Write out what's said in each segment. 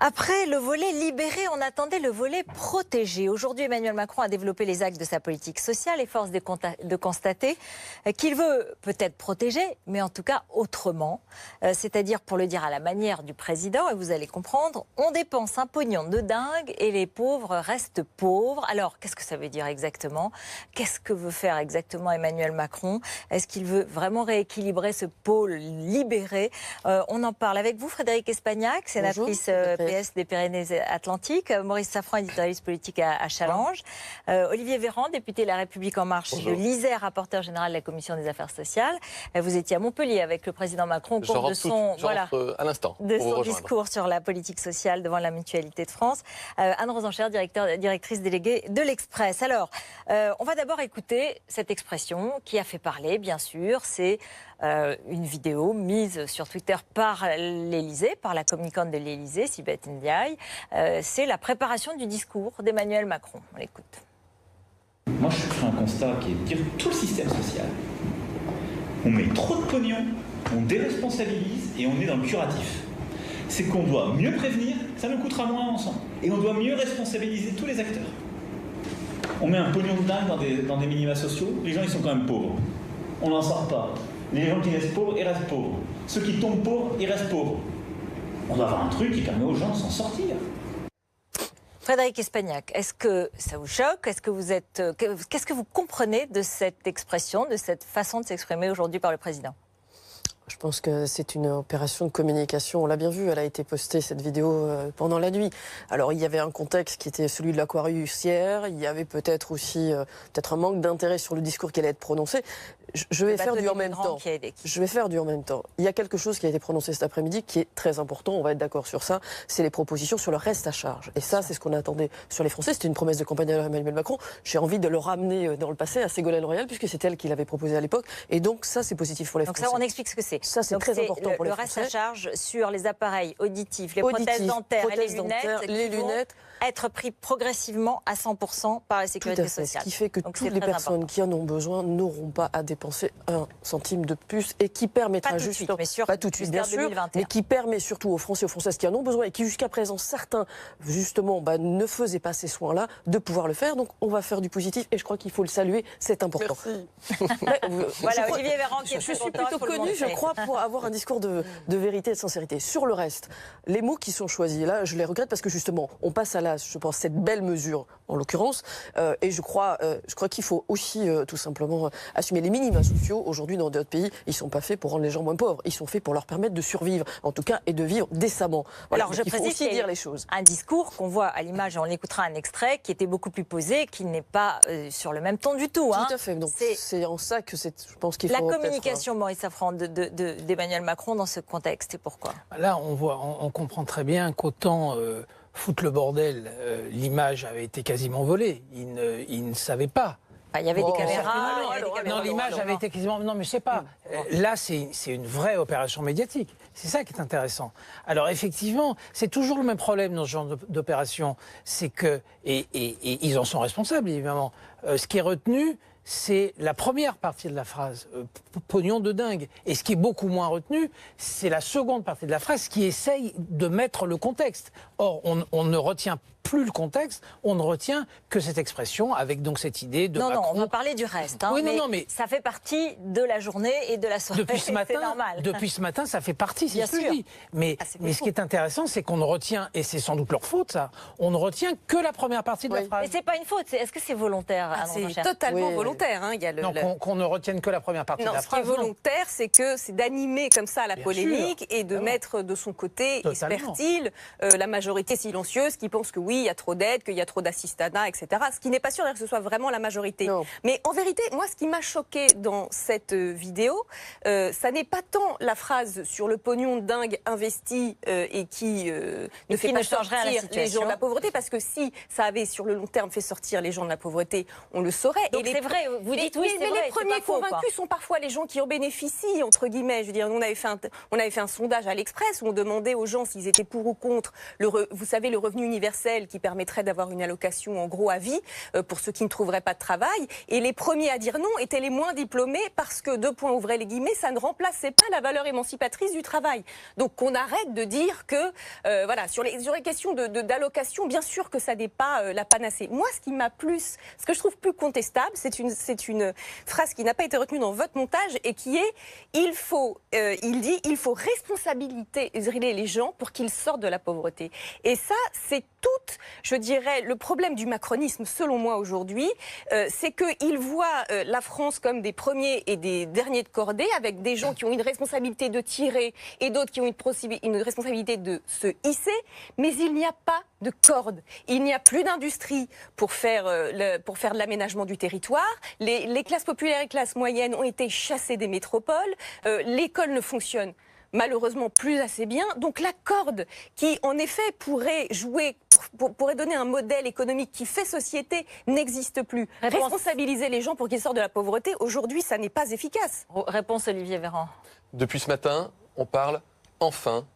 Après le volet libéré, on attendait le volet protégé. Aujourd'hui, Emmanuel Macron a développé les axes de sa politique sociale et force de constater qu'il veut peut-être protéger, mais en tout cas autrement. C'est-à-dire, pour le dire à la manière du président, et vous allez comprendre, on dépense un pognon de dingue et les pauvres restent pauvres. Alors, qu'est-ce que ça veut dire exactement? Qu'est-ce que veut faire exactement Emmanuel Macron? Est-ce qu'il veut vraiment rééquilibrer ce pôle libéré? On en parle avec vous, Frédérique Espagnac, sénatrice PS des Pyrénées-Atlantiques, Maurice Safran, éditorialiste politique à Challenge, Olivier Véran, député de La République En Marche de l'Isère, rapporteur général de la Commission des Affaires sociales. Vous étiez à Montpellier avec le président Macron au cours de son, discours sur la politique sociale devant la Mutualité de France. Anne Rosencher, directrice déléguée de l'Express. Alors, on va d'abord écouter cette expression qui a fait parler, bien sûr. C'est une vidéo mise sur Twitter par l'Élysée, par la communicante de l'Élysée, Sibeth Ndiaye. C'est la préparation du discours d'Emmanuel Macron. On l'écoute. Moi, je fais un constat qui est de dire tout le système social. On met trop de pognon, on déresponsabilise et on est dans le curatif. C'est qu'on doit mieux prévenir, ça nous coûtera moins ensemble. Et on doit mieux responsabiliser tous les acteurs. On met un pognon de dingue dans des minima sociaux, les gens ils sont quand même pauvres. On n'en sort pas. Les gens qui restent pauvres, ils restent pauvres. Ceux qui tombent pauvres, ils restent pauvres. On doit avoir un truc qui permet aux gens de s'en sortir. Frédérique Espagnac, est-ce que ça vous choque? Qu'est-ce que vous comprenez de cette expression, de cette façon de s'exprimer aujourd'hui par le président? Je pense que c'est une opération de communication. On l'a bien vu, elle a été postée, cette vidéo, pendant la nuit. Alors, il y avait un contexte qui était celui de l'Aquarius hier. Il y avait peut-être aussi un manque d'intérêt sur le discours qui allait être prononcé. Je vais faire du en même temps. Je vais faire du en même temps. Il y a quelque chose qui a été prononcé cet après-midi qui est très important, on va être d'accord sur ça, c'est les propositions sur le reste à charge. Et ça, c'est ce qu'on attendait sur les Français. C'était une promesse de campagne d'Emmanuel Macron. J'ai envie de le ramener dans le passé à Ségolène Royal, puisque c'est elle qui l'avait proposé à l'époque. Et donc, ça, c'est positif pour les Français. Donc ça, on explique ce que c'est. Ça, c'est très important pour les Français. Le reste à charge sur les appareils auditifs, les prothèses dentaires et les lunettes, être pris progressivement à 100% par la sécurité sociale. Ce qui fait que toutes les personnes qui en ont besoin n'auront pas à dépenser un centime de plus et qui permettra justement, pas tout de suite bien sûr, mais qui permet surtout aux Français et aux Françaises qui en ont besoin et qui jusqu'à présent certains justement ne faisaient pas ces soins-là de pouvoir le faire. Donc on va faire du positif et je crois qu'il faut le saluer, c'est important. Voilà, Olivier Véran qui est je suis plutôt connu, je crois, pour avoir un discours de vérité et de sincérité. Sur le reste, les mots qui sont choisis, là, je les regrette parce que justement, on passe à je pense, cette belle mesure, en l'occurrence, et je crois qu'il faut aussi, tout simplement, assumer les minima sociaux. Aujourd'hui, dans d'autres pays, ils ne sont pas faits pour rendre les gens moins pauvres. Ils sont faits pour leur permettre de survivre, en tout cas, et de vivre décemment. Voilà, alors, je précise aussi dire les choses. Un discours qu'on voit à l'image, on écoutera un extrait, qui était beaucoup plus posé, qui n'est pas sur le même ton du tout. Tout à fait. Donc, c'est en ça que je pense qu'il faut... La communication, Maurice Safran, d'Emmanuel Macron dans ce contexte, et pourquoi? Là, on comprend très bien qu'autant... foutre le bordel, l'image avait été quasiment volée. Il ne savait pas. Il y avait des caméras. Non, l'image avait été quasiment... Non, mais je sais pas. Là, c'est une vraie opération médiatique. C'est ça qui est intéressant. Alors, effectivement, c'est toujours le même problème dans ce genre d'opération. C'est que... Et ils en sont responsables, évidemment. Ce qui est retenu, c'est la première partie de la phrase, pognon de dingue. Et ce qui est beaucoup moins retenu, c'est la seconde partie de la phrase qui essaye de mettre le contexte. Or, on ne retient plus le contexte, on ne retient que cette expression avec donc cette idée de Macron. Non, on va parler du reste. Hein, oui, mais ça fait partie de la journée et de la soirée. C'est normal. Depuis ce matin, ça fait partie, c'est ce que je dis. Mais ce qui est intéressant, c'est qu'on ne retient, et c'est sans doute leur faute, ça, on ne retient que la première partie de la phrase. Mais c'est pas une faute. Est-ce que c'est volontaire? C'est totalement volontaire. Hein. Non, qu'on ne retienne que la première partie de la phrase. Ce qui est volontaire, c'est d'animer comme ça la polémique et de mettre de son côté, espère-t-il, la majorité silencieuse qui pense que oui, il y a trop d'aide, qu'il y a trop d'assistanat, etc. Ce qui n'est pas sûr que ce soit vraiment la majorité. Non. Mais en vérité, moi, ce qui m'a choqué dans cette vidéo, ça n'est pas tant la phrase sur le pognon de dingue investi et qui ne fait pas sortir les gens de la pauvreté, parce que si ça avait sur le long terme fait sortir les gens de la pauvreté, on le saurait. Donc c'est vrai, vous dites oui, c'est vrai. Mais les premiers convaincus sont parfois les gens qui en bénéficient, entre guillemets. Je veux dire, on avait fait un sondage à l'Express où on demandait aux gens s'ils étaient pour ou contre, vous savez, le revenu universel universelle qui permettrait d'avoir une allocation en gros à vie pour ceux qui ne trouveraient pas de travail. Et les premiers à dire non étaient les moins diplômés parce que, deux points ouvrez les guillemets, ça ne remplaçait pas la valeur émancipatrice du travail. Donc qu'on arrête de dire que, voilà, sur les questions d'allocation, bien sûr que ça n'est pas la panacée. Moi, ce que je trouve plus contestable, c'est une phrase qui n'a pas été retenue dans votre montage et qui est il faut responsabiliser les gens pour qu'ils sortent de la pauvreté. Et ça, c'est tout, je dirais, le problème du macronisme, selon moi, aujourd'hui, c'est qu'il voit la France comme des premiers et des derniers de cordée, avec des gens qui ont une responsabilité de tirer et d'autres qui ont une responsabilité de se hisser, mais il n'y a pas de corde. Il n'y a plus d'industrie pour faire de l'aménagement du territoire. Les classes populaires et classes moyennes ont été chassées des métropoles. L'école ne fonctionne malheureusement plus assez bien. Donc la corde qui, en effet, pourrait donner un modèle économique qui fait société n'existe plus. Responsabiliser les gens pour qu'ils sortent de la pauvreté, aujourd'hui, ça n'est pas efficace. Réponse Olivier Véran. Depuis ce matin, on parle enfin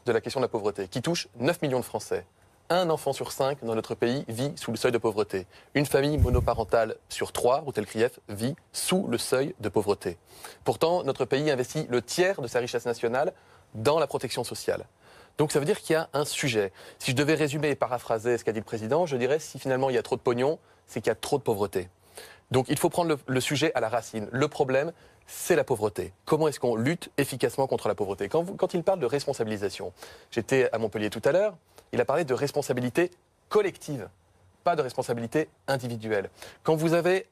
de la question de la pauvreté, qui touche 9 millions de Français. Un enfant sur 5 dans notre pays vit sous le seuil de pauvreté. Une famille monoparentale sur 3, Routel Krief, vit sous le seuil de pauvreté. Pourtant, notre pays investit le tiers de sa richesse nationale dans la protection sociale. Donc ça veut dire qu'il y a un sujet. Si je devais résumer et paraphraser ce qu'a dit le président, je dirais si finalement il y a trop de pognon, c'est qu'il y a trop de pauvreté. Donc il faut prendre le sujet à la racine. Le problème, c'est la pauvreté. Comment est-ce qu'on lutte efficacement contre la pauvreté ? Quand il parle de responsabilisation, j'étais à Montpellier tout à l'heure, il a parlé de responsabilité collective, pas de responsabilité individuelle. Quand vous avez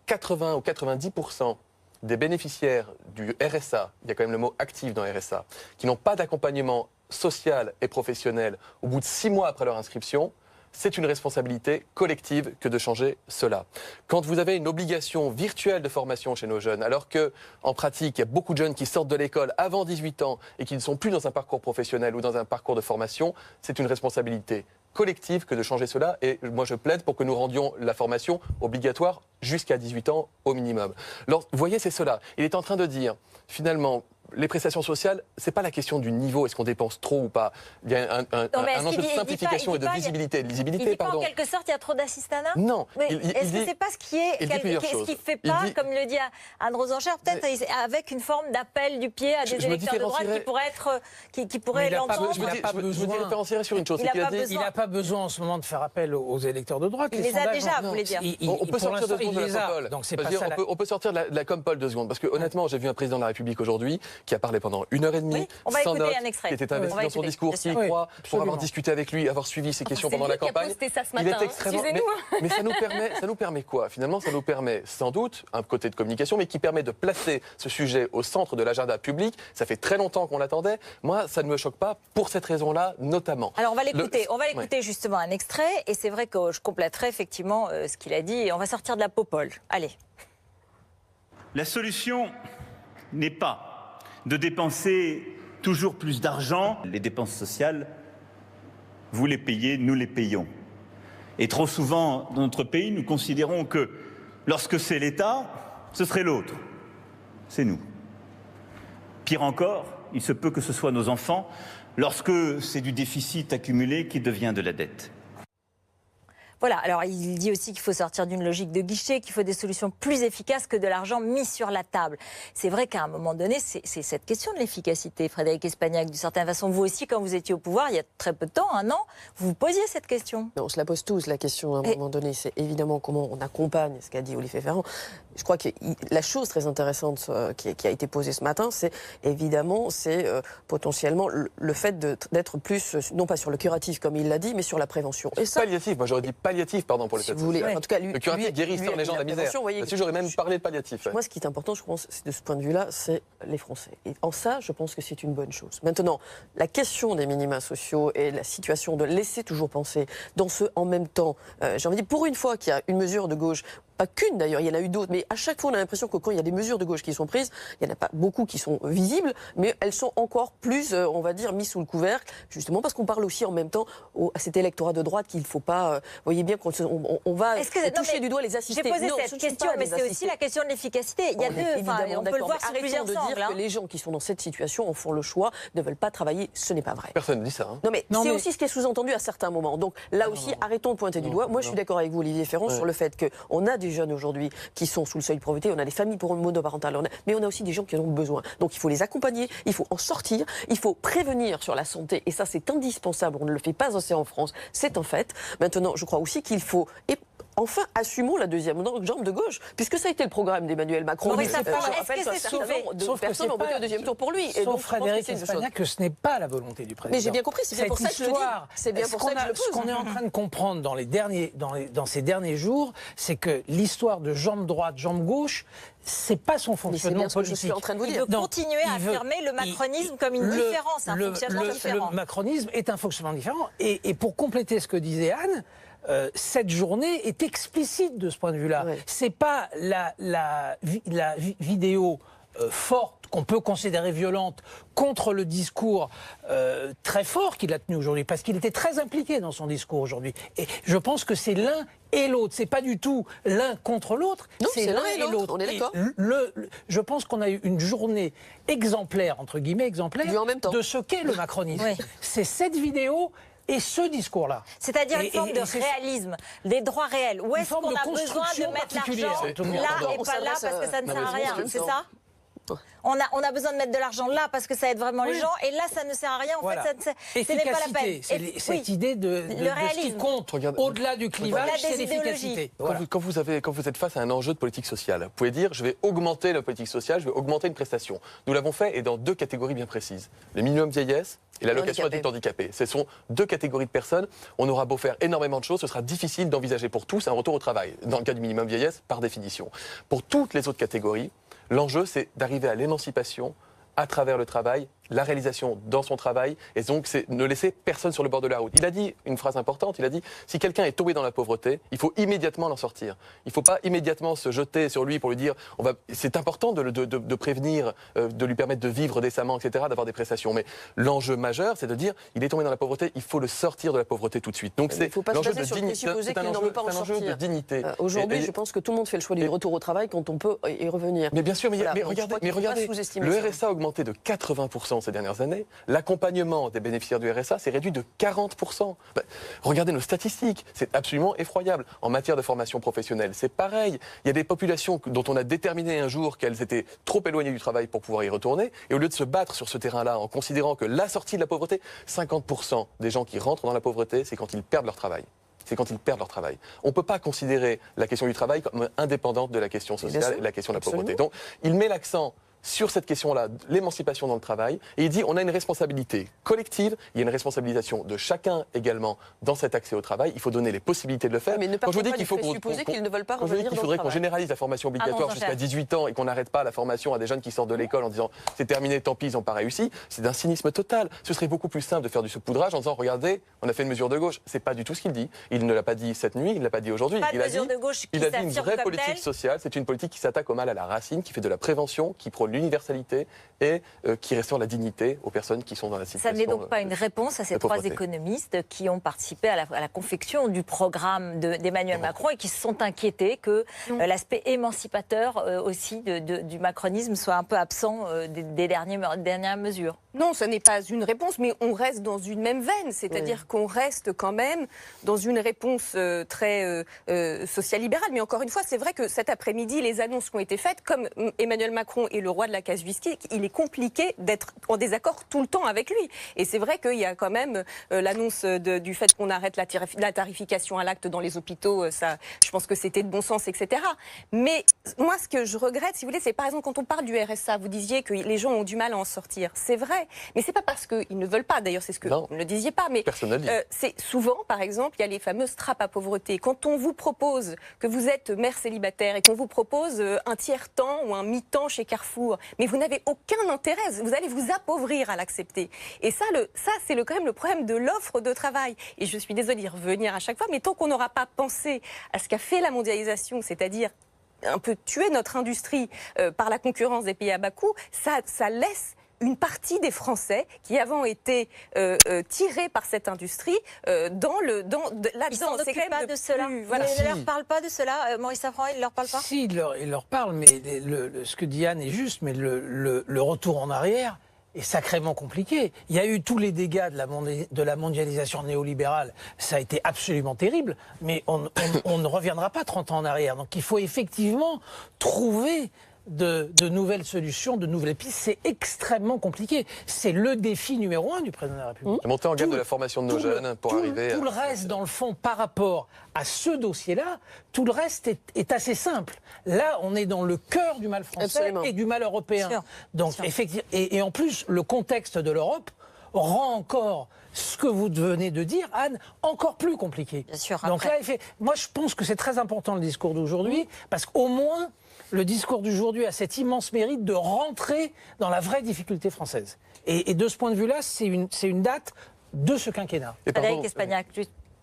80 ou 90% des bénéficiaires du RSA, il y a quand même le mot actif dans RSA, qui n'ont pas d'accompagnement social et professionnel au bout de 6 mois après leur inscription, c'est une responsabilité collective que de changer cela. Quand vous avez une obligation virtuelle de formation chez nos jeunes, alors qu'en pratique, il y a beaucoup de jeunes qui sortent de l'école avant 18 ans et qui ne sont plus dans un parcours professionnel ou dans un parcours de formation, c'est une responsabilité collective que de changer cela. Et moi, je plaide pour que nous rendions la formation obligatoire jusqu'à 18 ans au minimum. Alors, vous voyez, c'est cela. Il est en train de dire, finalement, les prestations sociales, ce n'est pas la question du niveau, est-ce qu'on dépense trop ou pas. Il y a un enjeu de simplification et de visibilité. De lisibilité, il dit pas en quelque sorte il y a trop d'assistanat ? Non. Est-ce que c'est pas ce qui est ce qui fait pas, comme le dit Anne-Rose Ancher, peut-être avec une forme d'appel du pied à des électeurs de droite qui pourraient l'entendre. Je me différencierais sur une chose. Il n'a pas besoin en ce moment de faire appel aux électeurs de droite. Il les a déjà, vous voulez dire. On peut sortir 2 secondes de la Compol. On peut sortir de la Compol 2 secondes. Parce que honnêtement, j'ai vu un président de la République aujourd'hui qui a parlé pendant 1h30, sans notes, qui était investi dans son discours, qui y croit, pour avoir discuté avec lui, avoir suivi ses questions pendant la campagne. Il est extrêmement... Mais ça nous permet quoi ? Finalement, ça nous permet sans doute un côté de communication, mais qui permet de placer ce sujet au centre de l'agenda public. Ça fait très longtemps qu'on l'attendait. Moi, ça ne me choque pas pour cette raison-là, notamment. Alors, on va l'écouter justement un extrait, et c'est vrai que je compléterai effectivement ce qu'il a dit, et on va sortir de la popole. Allez. La solution n'est pas de dépenser toujours plus d'argent. Les dépenses sociales, vous les payez, nous les payons. Et trop souvent, dans notre pays, nous considérons que lorsque c'est l'État, ce serait l'autre. C'est nous. Pire encore, il se peut que ce soit nos enfants, lorsque c'est du déficit accumulé qui devient de la dette. Voilà, alors il dit aussi qu'il faut sortir d'une logique de guichet, qu'il faut des solutions plus efficaces que de l'argent mis sur la table. C'est vrai qu'à un moment donné, c'est cette question de l'efficacité. Frédéric Espagnac, d'une certaine façon, vous aussi, quand vous étiez au pouvoir, il y a très peu de temps, 1 an, vous vous posiez cette question. On se la pose tous, la question, à un moment donné. C'est évidemment comment on accompagne ce qu'a dit Olivier Véran. Je crois que la chose très intéressante qui a été posée ce matin, c'est évidemment, potentiellement le fait d'être plus, non pas sur le curatif, comme il l'a dit, mais sur la prévention. Et ça, palliatif, moi j'aurais dit palliatif, pardon, pour les si vous voulez. En tout cas, le curatif guérisseur les gens de la misère. Là-dessus, j'aurais même parlé de palliatif. Moi, ce qui est important, je pense, de ce point de vue-là, c'est les Français. Et en ça, je pense que c'est une bonne chose. Maintenant, la question des minima sociaux et la situation de laisser toujours penser dans ce en même temps, j'ai envie de dire, pour une fois qu'il y a une mesure de gauche pas qu'une d'ailleurs, il y en a eu d'autres, mais à chaque fois on a l'impression que quand il y a des mesures de gauche qui sont prises, il n'y en a pas beaucoup qui sont visibles, mais elles sont encore plus, on va dire, mises sous le couvercle, justement parce qu'on parle aussi en même temps à cet électorat de droite qu'il ne faut pas, vous voyez bien qu'on va toucher du doigt les assistés. J'ai posé cette question, mais c'est aussi la question de l'efficacité. Il y a on peut le voir sous plusieurs angles. Arrêtons de dire que les gens qui sont dans cette situation en font le choix, ne veulent pas travailler, ce n'est pas vrai. Personne ne dit ça. Hein. Non, mais c'est aussi ce qui est sous-entendu à certains moments. Donc là aussi, arrêtons de pointer du doigt. Moi, je suis d'accord avec vous, Olivier Ferrand, sur le fait qu'on a des jeunes aujourd'hui qui sont sous le seuil de pauvreté, on a des familles monoparentales, mais on a aussi des gens qui en ont besoin. Donc il faut les accompagner, il faut en sortir, il faut prévenir sur la santé, et ça c'est indispensable, on ne le fait pas assez en France, c'est un fait. Maintenant, je crois aussi qu'il faut... Enfin, assumons la deuxième jambe de gauche, puisque ça a été le programme d'Emmanuel Macron. Est-ce que c'est sauvé ? Personnes ont voté au deuxième tour pour lui. Et donc, Frédéric Espagnac, que ce n'est pas la volonté du président. Mais j'ai bien compris, c'est bien pour ça que je le dis. C'est bien pour ça que je le pose. Ce qu'on est en train de comprendre dans ces derniers jours, c'est que l'histoire de jambe droite, jambe gauche, c'est pas son fonctionnement politique. Je suis en train de vous dire. Il veut continuer à affirmer le macronisme comme une différence, un fonctionnement différent. Le macronisme est un fonctionnement différent. Et pour compléter ce que disait Anne, cette journée est explicite de ce point de vue-là. Oui. C'est pas la vidéo forte qu'on peut considérer violente contre le discours très fort qu'il a tenu aujourd'hui, parce qu'il était très impliqué dans son discours aujourd'hui. Et je pense que c'est l'un et l'autre. C'est pas du tout l'un contre l'autre. Non, c'est l'un et l'autre. On est d'accord. Je pense qu'on a eu une journée exemplaire, entre guillemets exemplaire, de ce qu'est le macronisme. Oui. C'est cette vidéo et ce discours-là. C'est-à-dire une forme de réalisme, des droits réels. Où est-ce qu'on a besoin de mettre l'argent là et pas là parce que ça ne sert à rien, c'est ça ? On a besoin de mettre de l'argent là parce que ça aide vraiment les gens, et là ça ne sert à rien. En fait, ce n'est pas la peine. Cette idée de ce qui compte au-delà du clivage, c'est l'efficacité. Voilà. Quand vous êtes face à un enjeu de politique sociale, vous pouvez dire je vais augmenter la politique sociale, je vais augmenter une prestation. Nous l'avons fait, et dans deux catégories bien précises. Le minimum vieillesse et l'allocation adulte handicapé. Ce sont deux catégories de personnes. On aura beau faire énormément de choses, ce sera difficile d'envisager pour tous un retour au travail. Dans le cas du minimum vieillesse, par définition. Pour toutes les autres catégories, l'enjeu, c'est d'arriver à l'émancipation à travers le travail, la réalisation dans son travail, et donc c'est ne laisser personne sur le bord de la route. Il a dit une phrase importante, il a dit « Si quelqu'un est tombé dans la pauvreté, il faut immédiatement l'en sortir. Il ne faut pas immédiatement se jeter sur lui pour lui dire « C'est important de prévenir, de lui permettre de vivre décemment, etc., d'avoir des prestations. » Mais l'enjeu majeur, c'est de dire « Il est tombé dans la pauvreté, il faut le sortir de la pauvreté tout de suite. » Donc c'est l'enjeu de dignité. C'est un enjeu de dignité. Aujourd'hui, je pense que tout le monde fait le choix du retour au travail quand on peut y revenir. Mais bien sûr, mais regardez, le RSA a augmenté de 80% ces dernières années, l'accompagnement des bénéficiaires du RSA s'est réduit de 40%. Regardez nos statistiques, c'est absolument effroyable. En matière de formation professionnelle, c'est pareil. Il y a des populations dont on a déterminé un jour qu'elles étaient trop éloignées du travail pour pouvoir y retourner, et au lieu de se battre sur ce terrain-là en considérant que la sortie de la pauvreté, 50% des gens qui rentrent dans la pauvreté, c'est quand ils perdent leur travail. C'est quand ils perdent leur travail. On ne peut pas considérer la question du travail comme indépendante de la question sociale et de la question de la pauvreté. Donc, il met l'accent sur cette question-là, l'émancipation dans le travail, et il dit on a une responsabilité collective, il y a une responsabilisation de chacun également dans cet accès au travail, il faut donner les possibilités de le faire. Mais ne partons pas du présupposé qu'ils ne veulent pas revenir dans le travail. Il faudrait qu'on généralise la formation obligatoire jusqu'à 18 ans et qu'on n'arrête pas la formation à des jeunes qui sortent de l'école en disant c'est terminé, tant pis, ils n'ont pas réussi. C'est d'un cynisme total. Ce serait beaucoup plus simple de faire du saupoudrage en disant regardez, on a fait une mesure de gauche. C'est pas du tout ce qu'il dit. Il ne l'a pas dit cette nuit, il ne l'a pas dit aujourd'hui. Il a dit une vraie politique sociale, c'est une politique qui s'attaque au mal à la racine, qui fait de la prévention, qui prône l'universalité et qui restaure la dignité aux personnes qui sont dans la situation. Ça n'est donc pas une réponse à ces trois économistes qui ont participé à la confection du programme d'Emmanuel Macron et qui se sont inquiétés que l'aspect émancipateur aussi du macronisme soit un peu absent des dernières mesures. Non, ce n'est pas une réponse, mais on reste dans une même veine, c'est-à-dire qu'on reste quand même dans une réponse très social-libérale. Mais encore une fois, c'est vrai que cet après-midi, les annonces qui ont été faites, comme Emmanuel Macron est le roi de la casuistique, il est compliqué d'être en désaccord tout le temps avec lui. Et c'est vrai qu'il y a quand même l'annonce du fait qu'on arrête la tarification à l'acte dans les hôpitaux, ça, je pense que c'était de bon sens, etc. Mais moi, ce que je regrette, si vous voulez, c'est par exemple quand on parle du RSA, vous disiez que les gens ont du mal à en sortir. C'est vrai, mais c'est pas parce qu'ils ne veulent pas, d'ailleurs c'est ce que vous ne le disiez pas, mais c'est souvent, par exemple, il y a les fameuses trappes à pauvreté. Quand on vous propose que vous êtes mère célibataire et qu'on vous propose un tiers-temps ou un mi-temps chez Carrefour, vivre, mais vous n'avez aucun intérêt, vous allez vous appauvrir à l'accepter. Et ça, c'est quand même le problème de l'offre de travail. Et je suis désolée d'y revenir à chaque fois, mais tant qu'on n'aura pas pensé à ce qu'a fait la mondialisation, c'est-à-dire un peu tuer notre industrie par la concurrence des pays à bas coût, ça laisse une partie des Français qui avant étaient tirés par cette industrie là-dedans. Ils s'en occupent pas de cela. Voilà. Ils ne leur parlent pas de cela. Maurice Safran, il ne leur parle pas? Si, il leur parle, mais ce que dit Anne est juste, mais le retour en arrière est sacrément compliqué. Il y a eu tous les dégâts de la mondialisation néolibérale. Ça a été absolument terrible, mais on ne reviendra pas 30 ans en arrière. Donc il faut effectivement trouver de nouvelles solutions, de nouvelles pistes. C'est extrêmement compliqué. C'est le défi numéro 1 du président de la République. Monter en gamme de la formation de nos jeunes pour arriver... Tout le reste, dans le fond, par rapport à ce dossier-là, tout le reste est assez simple. Là, on est dans le cœur du mal français Absolument. Et du mal européen. Sûr. Donc, effectivement, et en plus, le contexte de l'Europe rend encore ce que vous venez de dire, Anne, encore plus compliqué. Bien sûr, donc là, moi, je pense que c'est très important le discours d'aujourd'hui, parce qu'au moins, le discours d'aujourd'hui a cet immense mérite de rentrer dans la vraie difficulté française. Et de ce point de vue-là, c'est une date de ce quinquennat. Frédéric Espagnac,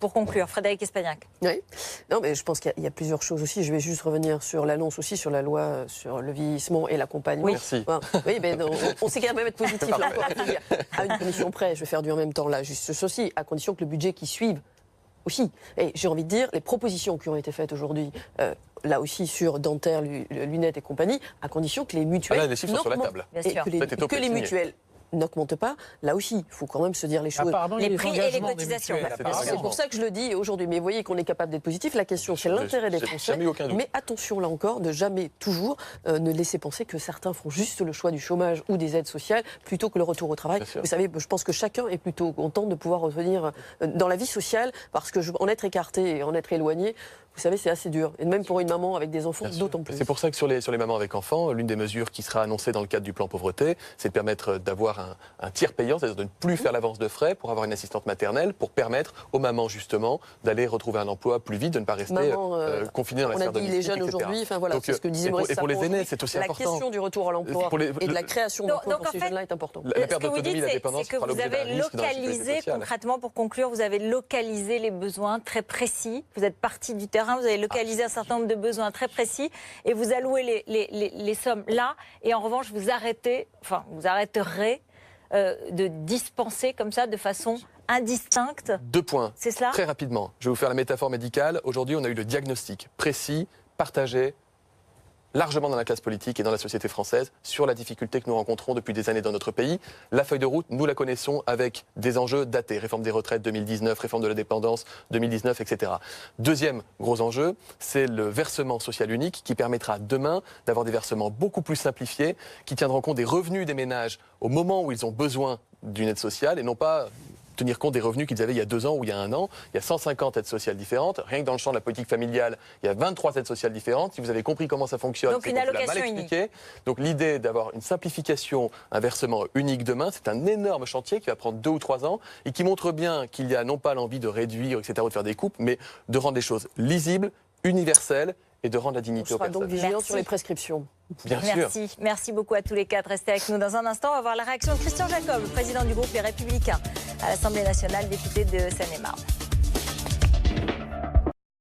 pour conclure, Frédéric Espagnac. Oui, non, mais je pense qu'il y a plusieurs choses aussi. Je vais juste revenir sur l'annonce aussi, sur la loi sur le vieillissement et l'accompagnement. Oui. Merci. Oui, mais on sait quand même être positif. Là, encore, à une commission près, je vais faire du en même temps là, juste ceci, à condition que le budget qui suive aussi. Et j'ai envie de dire, les propositions qui ont été faites aujourd'hui, là aussi sur dentaire, lunettes et compagnie, à condition que les mutuelles... Ah là, les chiffres sont sur la table. Bien sûr. Que les mutuelles n'augmentent pas, là aussi, il faut quand même se dire les choses. Les prix et les cotisations. C'est pour ça que je le dis aujourd'hui. Mais vous voyez qu'on est capable d'être positif. La question, c'est l'intérêt des Français. Mais attention, là encore, de jamais, toujours, ne laisser penser que certains font juste le choix du chômage ou des aides sociales plutôt que le retour au travail. Vous savez, je pense que chacun est plutôt content de pouvoir revenir dans la vie sociale parce que en être écarté et en être éloigné, vous savez, c'est assez dur. Et même pour une maman avec des enfants, d'autant plus. C'est pour ça que sur les mamans avec enfants, l'une des mesures qui sera annoncée dans le cadre du plan pauvreté, c'est de permettre d'avoir un tiers payant, c'est-à-dire de ne plus faire l'avance de frais pour avoir une assistante maternelle, pour permettre aux mamans, justement, d'aller retrouver un emploi plus vite, de ne pas rester confinées dans la sphère domestique, les jeunes aujourd'hui, enfin voilà, c'est ce que disait Maurice Safran. Et pour les aînés, c'est aussi important. La question du retour à l'emploi et de la création d'emplois pour ces jeunes-là est importante. La perte d'autonomie, la dépendance, c'est que vous avez localisé, concrètement, pour conclure, vous avez localisé les besoins très précis. Vous êtes parti du terrain, vous avez localisé un certain nombre de besoins très précis et vous allouez les sommes là. Et en revanche, vous arrêterez de dispenser comme ça de façon indistincte. 2 points. C'est cela ? Très rapidement. Je vais vous faire la métaphore médicale. Aujourd'hui, on a eu le diagnostic précis, partagé, largement dans la classe politique et dans la société française sur la difficulté que nous rencontrons depuis des années dans notre pays. La feuille de route, nous la connaissons avec des enjeux datés. Réforme des retraites 2019, réforme de la dépendance 2019, etc. Deuxième gros enjeu, c'est le versement social unique qui permettra demain d'avoir des versements beaucoup plus simplifiés, qui tiendront compte des revenus des ménages au moment où ils ont besoin d'une aide sociale et non pas tenir compte des revenus qu'ils avaient il y a 2 ans ou il y a 1 an. Il y a 150 aides sociales différentes. Rien que dans le champ de la politique familiale, il y a 23 aides sociales différentes. Si vous avez compris comment ça fonctionne, donc une allocation mal expliqué. Donc l'idée d'avoir une simplification, un versement unique demain, c'est un énorme chantier qui va prendre 2 ou 3 ans et qui montre bien qu'il y a non pas l'envie de réduire, etc., ou de faire des coupes, mais de rendre les choses lisibles, universelles et de rendre la dignité aux personnes. On sera donc vigilant sur les prescriptions. Bien sûr. Merci beaucoup à tous les 4. Restez avec nous dans un instant. On va voir la réaction de Christian Jacob, président du groupe Les Républicains à l'Assemblée nationale, député de Seine-et-Marne.